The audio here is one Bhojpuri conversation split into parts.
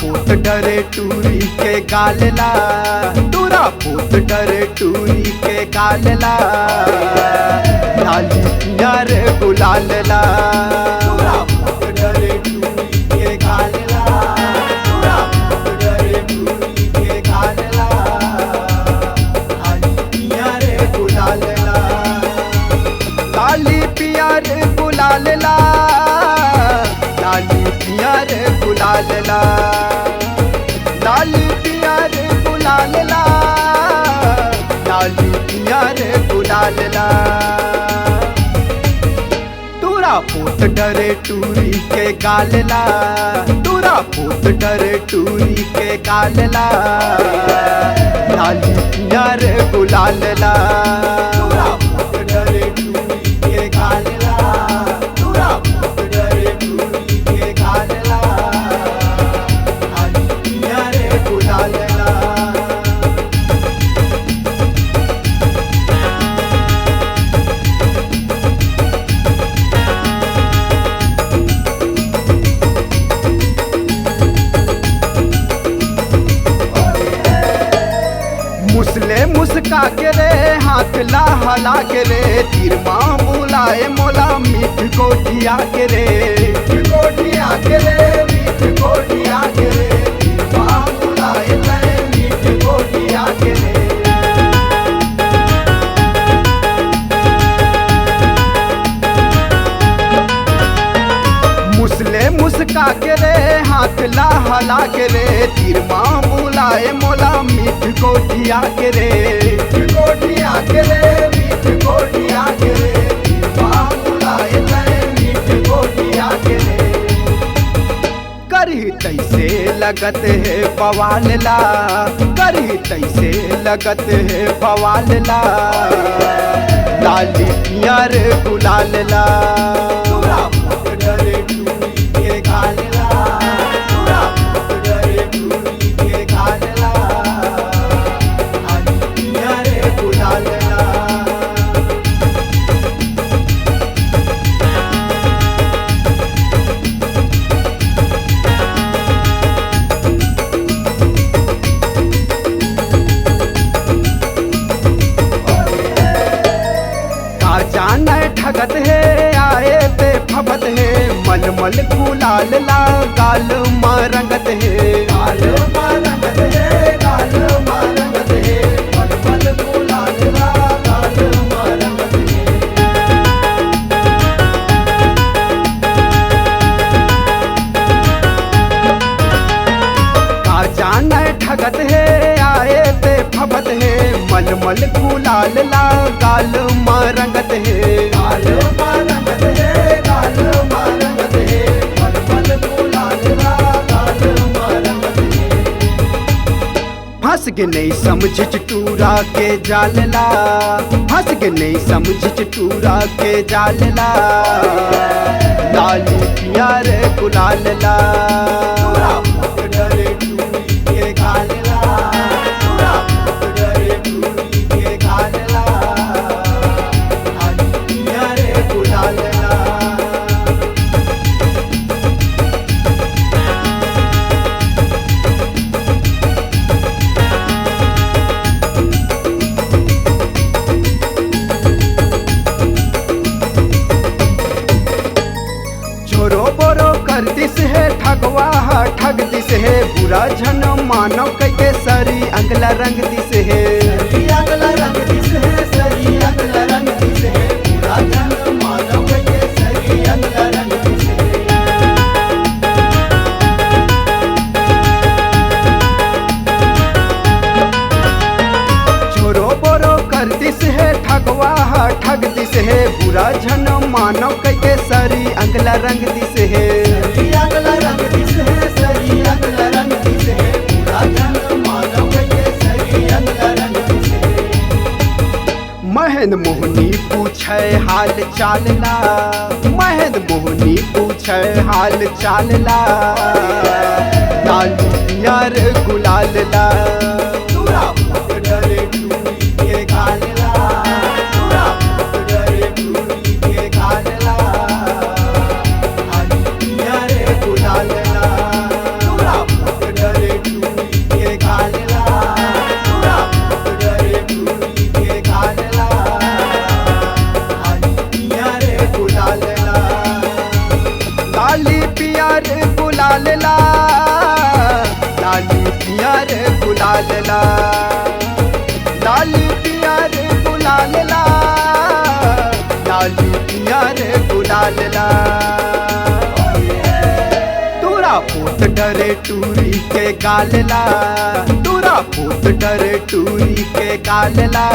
पूत डरे टूरी के गालला, टूरा पूत डरे टूरी के गालला, लाली पियर गुलालला। टूरा पूत डरे टूरी के गालला, टूरा पूत डरे टूरी के गालला, लाली पियर गुलालला, लाली पियर गुलालला, लाली पियर गुलालला, लाली पियर गुलालला, लाली पियर गुलालला। टूरा पूत डरे टूरी के गालला, टूरा पूत डरे टूरी के गालला, लाली पियर गुलालला। टूरा पूत डरे टूरी के गालला, टूरा पूत डरे टूरी के गालला, लाली पियर गुलालला। मुसले मुस्का के रे हाथ ला हला के रे, तीर माँ बुलाए मोला मीठ कोठिया के रे, मीठ कोठिया के रे, मीठ कोठिया के रे, तीर माँ बुलाए ले मीठ कोठिया के रे। मुसले मुस्का के रे हाथ ला हला के रे, तीर माँ बुलाए मोला मीठ कोठिया के रे, मीठ कोठिया के रे, मीठ कोठिया के रे, तीर माँ बुलाए ले मीठ कोठिया के रे। करही तैसे लगत है बवालला, करही तैसे लगत है बवालला, लाली पियर गुलालला। टूरा पूत डरे टूरी के गालला, टूरा पूत डरे टूरी के गालला, लाली पियर गुलालला। का जाने ठगत है आए पे फबत है, मल मल गुलाल ला गाल मारंगत है, गाल मारंगत है, गाल मारंगत है, मल मल गुलाल ला गाल मारंगत है। का जाने ठगत है आए पे फबत है, मल मल गुलाल ला गाल मारंगत है, गाल मारंगत है, गाल मारंगत है, मल मल गुलाल ला गाल मारंगत है। फंस के नहीं समझ टूरा के जालला, फंस के नहीं समझ टूरा के जालला, लाली पियर गुलालला। टूरा पूत डरे टूरी के गालला, टूरा पूत डरे टूरी के गालला, लाली पियर गुलालला। छोरो बोरो करतिस है ठगवा ठगतिस है, बुरा झन मानव के सरी अगला रंग दिस है, सरी अगला रंग दिस है, सरी अगला रंग दिस है, बुरा झन मानव के सरी अगला रंग दिस है। छोरो बोरो करतिस है ठगवा ठगतिस है, बुरा झन मानव के सरी अगला रंग दिस है, सरी अगला रंग दिस है, सरी अगला रंग दिस है, बुरा झन मानव के सरी अगला रंग दिस है। महन मोहनी पूछे हाल चाल ला, महन मोहनी पूछे हाल चाल ला, लाल पियर गुलाल ला, तोरा पुत डरे टूरी के गाल ला, तोरा पुत डरे टूरी के गाल ला, लाल पियर गुलाल ला, तोरा पुत डरे टूरी के गाल ला, तोरा पुत डरे टूरी के गाल ला, लाल पियर गुलाल ला, लाली पियर गुलाल ला, लाली पियर गुलाल ला, लाली पियर गुलाल ला, लाली पियर गुलाल ला, तोरा पुत डरे टूरी के गाल ला, तोरा पुत डरे टूरी के गाल ला,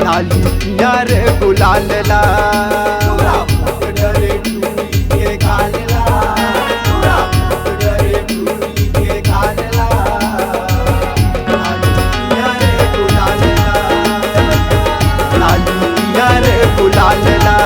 लाली पियर गुलाल ला, तोरा पुत डरे टूरी के गाल ला, तोरा पुत डरे टूरी के गाल ला, लाली पियर गुलाल ला, लाली पियर गुलाल ला।